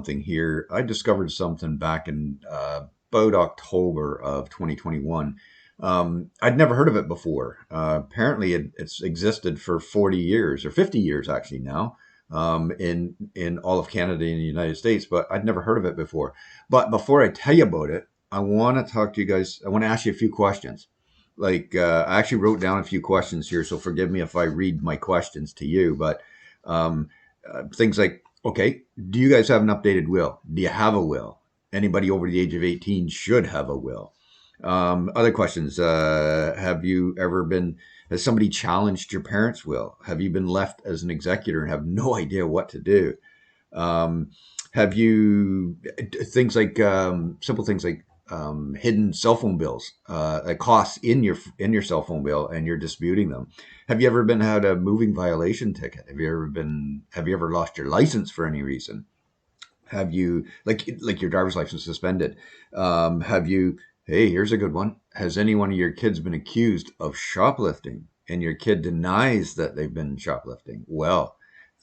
something here. I discovered something back in about October of 2021. I'd never heard of it before. Apparently, it's existed for 40 years or 50 years actually now, in all of Canada and the United States, but I'd never heard of it before. But before I tell you about it, I want to talk to you guys. I want to ask you a few questions. I actually wrote down a few questions here, so forgive me if I read my questions to you. But um, things like, okay, do you guys have an updated will? Do you have a will? Anybody over the age of 18 should have a will. Other questions, has somebody challenged your parents' will? Have you been left as an executor and have no idea what to do? Um, have you, things like, simple things like, hidden cell phone bills, costs in your cell phone bill, and you're disputing them. Have you ever been had a moving violation ticket? Have you ever lost your license for any reason? Have you, like your driver's license suspended? Have you, hey, here's a good one. Has any one of your kids been accused of shoplifting and your kid denies that they've been shoplifting? Well,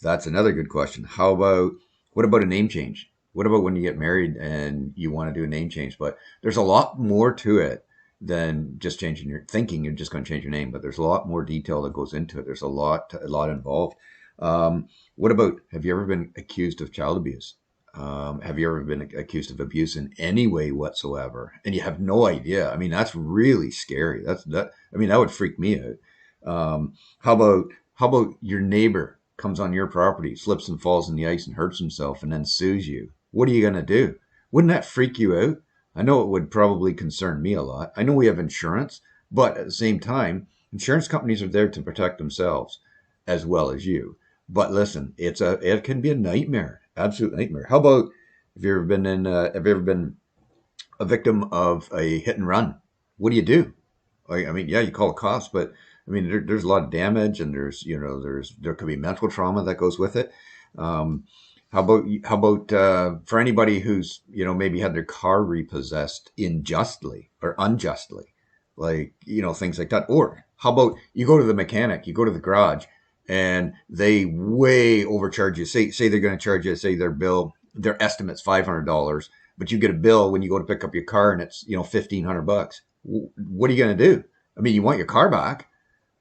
that's another good question. What about a name change? What about when you get married and you want to do a name change? But there's a lot more to it than just changing your thinking. You're just going to change your name, but there's a lot more detail that goes into it. There's a lot involved. What about, have you ever been accused of child abuse? Have you ever been accused of abuse in any way whatsoever? And you have no idea. I mean, that's really scary. I mean, that would freak me out. How about your neighbor comes on your property, slips and falls in the ice and hurts himself and then sues you? What are you going to do? Wouldn't that freak you out? I know it would probably concern me a lot. I know we have insurance, but at the same time, insurance companies are there to protect themselves as well as you. But listen, it can be a nightmare, absolute nightmare. How about, have you ever been a victim of a hit and run? What do you do? I mean, yeah, you call the cops, but I mean, there's a lot of damage, and there could be mental trauma that goes with it. Um, how about for anybody who's maybe had their car repossessed unjustly or unjustly, things like that. Or how about you go to the mechanic, you go to the garage, and they way overcharge you. Say they're going to charge you, say their estimate's $500, but you get a bill when you go to pick up your car and it's $1,500. What are you going to do? I mean, you want your car back,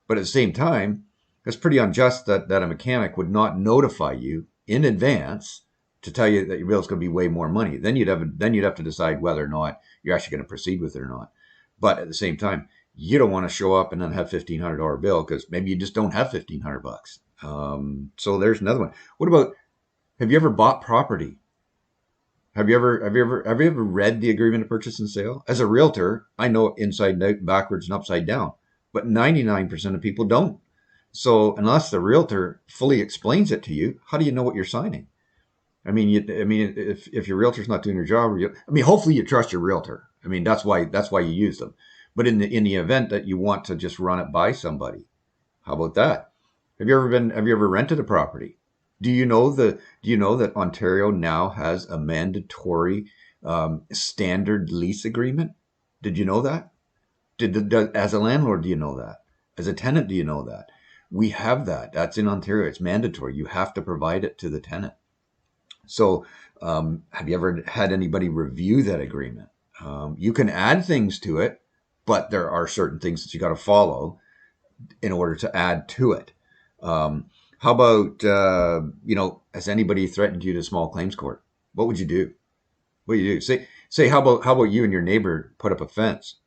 but at the same time, it's pretty unjust that a mechanic would not notify you in advance to tell you that your bill's going to be way more money. Then you'd have to decide whether or not you're actually going to proceed with it or not. But at the same time, you don't want to show up and then have $1,500 bill because maybe you just don't have $1,500. So there's another one. What about, have you ever bought property? Have you ever read the agreement of purchase and sale? As a realtor, I know it inside out, backwards, and upside down, but 99% of people don't. So unless the realtor fully explains it to you, how do you know what you're signing? I mean, if your realtor's not doing your job, hopefully you trust your realtor. I mean, that's why you use them. But in the event that you want to just run it by somebody, how about that? Have you ever rented a property? Do you know that Ontario now has a mandatory standard lease agreement? Did you know that? As a landlord, do you know that? As a tenant, do you know that? We have that. That's in Ontario. It's mandatory. You have to provide it to the tenant. So, have you ever had anybody review that agreement? You can add things to it, but there are certain things that you got to follow in order to add to it. How about, has anybody threatened you to small claims court? What would you do? What do you do? Say, how about you and your neighbor put up a fence,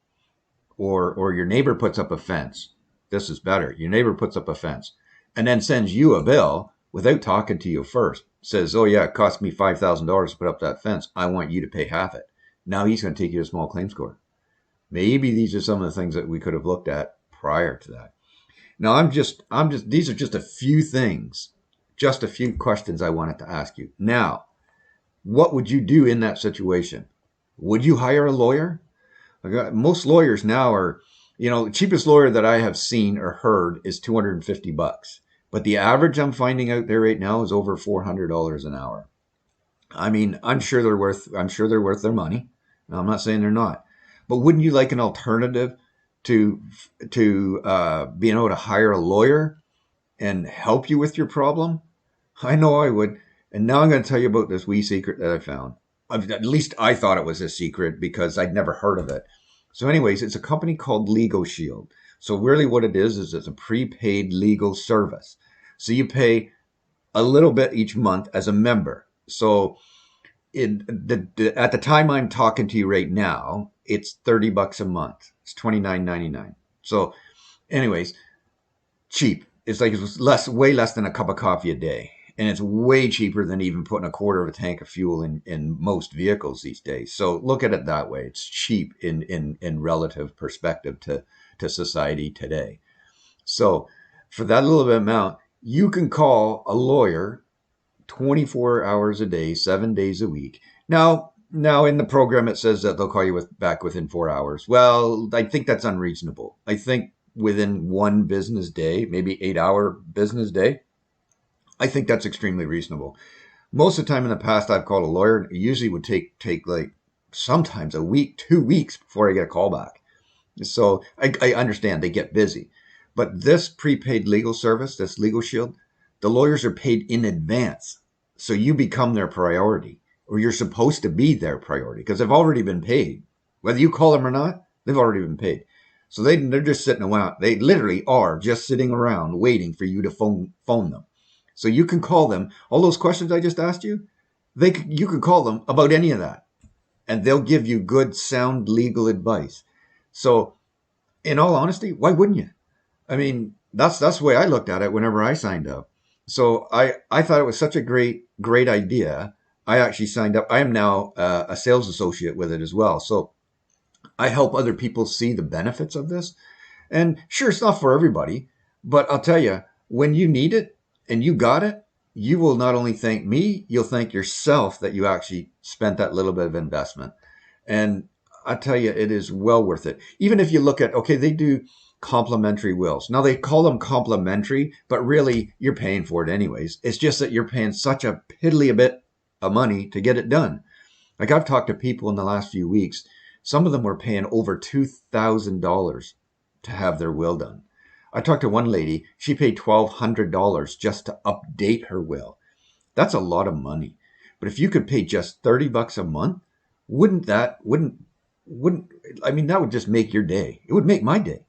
or your neighbor puts up a fence. This is better. Your neighbor puts up a fence and then sends you a bill without talking to you first. Says, oh yeah, it cost me $5,000 to put up that fence. I want you to pay half it. Now he's going to take you to small claims court. Maybe these are some of the things that we could have looked at prior to that. Now these are just a few things, just a few questions I wanted to ask you. Now, what would you do in that situation? Would you hire a lawyer? Most lawyers now are, the cheapest lawyer that I have seen or heard is $250. But the average I'm finding out there right now is over $400 an hour. I mean, I'm sure they're worth their money. Now, I'm not saying they're not, but wouldn't you like an alternative to being able to hire a lawyer and help you with your problem? I know I would. And now I'm going to tell you about this wee secret that I found. At least I thought it was a secret because I'd never heard of it. So, anyways, it's a company called Legal Shield. So, really, what it is it's a prepaid legal service. So, you pay a little bit each month as a member. So, at the time I'm talking to you right now, it's $30 a month. It's $29.99. So, anyways, cheap. It's way less than a cup of coffee a day, and it's way cheaper than even putting a quarter of a tank of fuel in most vehicles these days. So look at it that way. It's cheap in relative perspective to society today. So for that little bit amount, you can call a lawyer 24 hours a day, 7 days a week. Now in the program it says that they'll call you back within 4 hours. Well, I think that's unreasonable. I think within one business day, maybe 8 hour business day, I think that's extremely reasonable. Most of the time in the past, I've called a lawyer. It usually would take like sometimes a week, 2 weeks before I get a call back. So I understand they get busy, but this prepaid legal service, this Legal Shield, the lawyers are paid in advance. So you become their priority, or you're supposed to be their priority because they've already been paid. Whether you call them or not, they've already been paid. So they're just sitting around. They literally are just sitting around waiting for you to phone them. So you can call them. All those questions I just asked you, you can call them about any of that, and they'll give you good, sound legal advice. So, in all honesty, why wouldn't you? I mean, that's the way I looked at it whenever I signed up. So I thought it was such a great idea. I actually signed up. I am now a sales associate with it as well. So I help other people see the benefits of this. And sure, it's not for everybody, but I'll tell you, when you need it and you got it, you will not only thank me, you'll thank yourself that you actually spent that little bit of investment. And I tell you, it is well worth it. Even if you look at, okay, they do complimentary wills. Now they call them complimentary, but really you're paying for it anyways. It's just that you're paying such a piddly bit of money to get it done. Like I've talked to people in the last few weeks, some of them were paying over $2,000 to have their will done. I talked to one lady, she paid $1,200 just to update her will. That's a lot of money. But if you could pay just $30 a month, wouldn't I mean that would just make your day. It would make my day.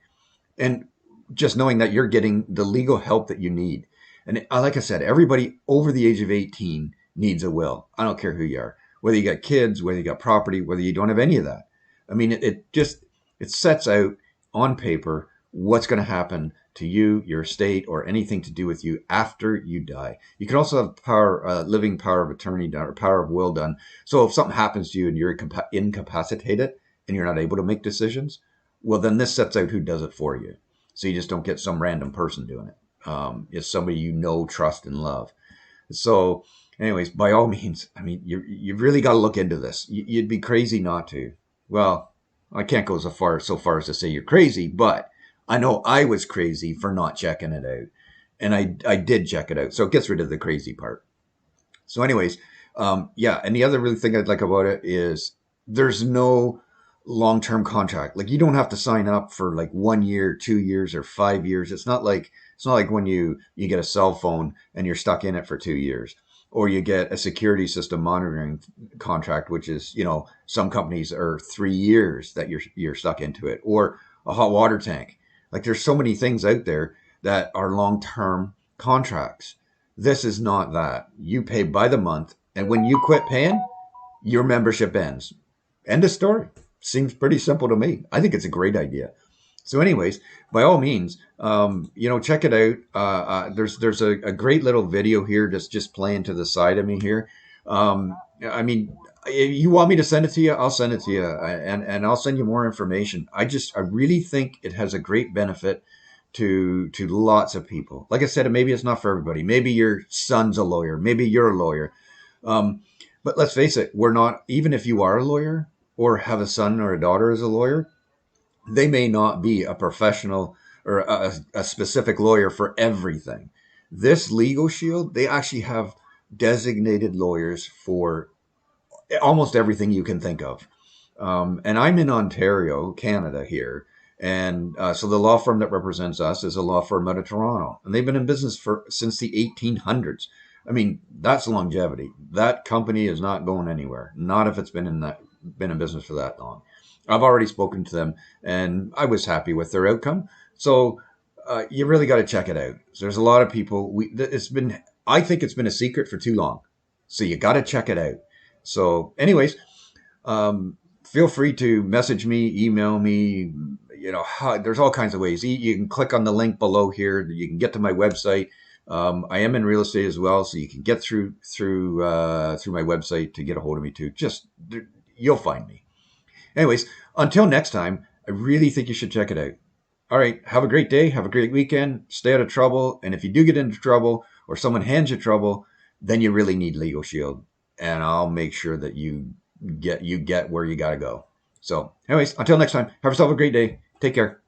And just knowing that you're getting the legal help that you need. And like I said, everybody over the age of 18 needs a will. I don't care who you are, whether you got kids, whether you got property, whether you don't have any of that. I mean, it sets out on paper what's going to happen to you, your estate, or anything to do with you after you die. You can also have living power of attorney done or power of will done. So if something happens to you and you're incapacitated and you're not able to make decisions, well, then this sets out who does it for you. So you just don't get some random person doing it. It's somebody you know, trust, and love. So, anyways, by all means, I mean, you've really got to look into this. You'd be crazy not to. Well, I can't go so far as to say you're crazy, but I know I was crazy for not checking it out. And I did check it out. So it gets rid of the crazy part. So anyways, yeah. And the other really thing I'd like about it is there's no long-term contract. Like you don't have to sign up for like 1 year, 2 years, or 5 years. It's not like when you get a cell phone and you're stuck in it for 2 years, or you get a security system monitoring contract, which is, some companies are 3 years that you're stuck into it, or a hot water tank. Like there's so many things out there that are long-term contracts. This is not that. You pay by the month, and when you quit paying, your membership ends. End of story. Seems pretty simple to me. I think it's a great idea. So, anyways, by all means, check it out. There's a great little video here just playing to the side of me here. I mean, if you want me to send it to you, I'll send it to you, and I'll send you more information. I really think it has a great benefit to lots of people. Like I said, maybe it's not for everybody. Maybe your son's a lawyer. Maybe you're a lawyer. But let's face it, we're not. Even if you are a lawyer or have a son or a daughter as a lawyer, they may not be a professional or a specific lawyer for everything. This Legal Shield, they actually have designated lawyers for almost everything you can think of. And I'm in Ontario, Canada here. And so the law firm that represents us is a law firm out of Toronto. And they've been in business since the 1800s. I mean, that's longevity. That company is not going anywhere. Not if it's been in business for that long. I've already spoken to them, and I was happy with their outcome. So you really got to check it out. So there's a lot of people. It's been. I think it's been a secret for too long. So you got to check it out. So, anyways, feel free to message me, email me. There's all kinds of ways. You can click on the link below here. You can get to my website. I am in real estate as well, so you can get through my website to get a hold of me too. Just you'll find me. Anyways, until next time, I really think you should check it out. All right, have a great day. Have a great weekend. Stay out of trouble. And if you do get into trouble or someone hands you trouble, then you really need Legal Shield, and I'll make sure that you get where you got to go. So, anyways, until next time, have yourself a great day. Take care.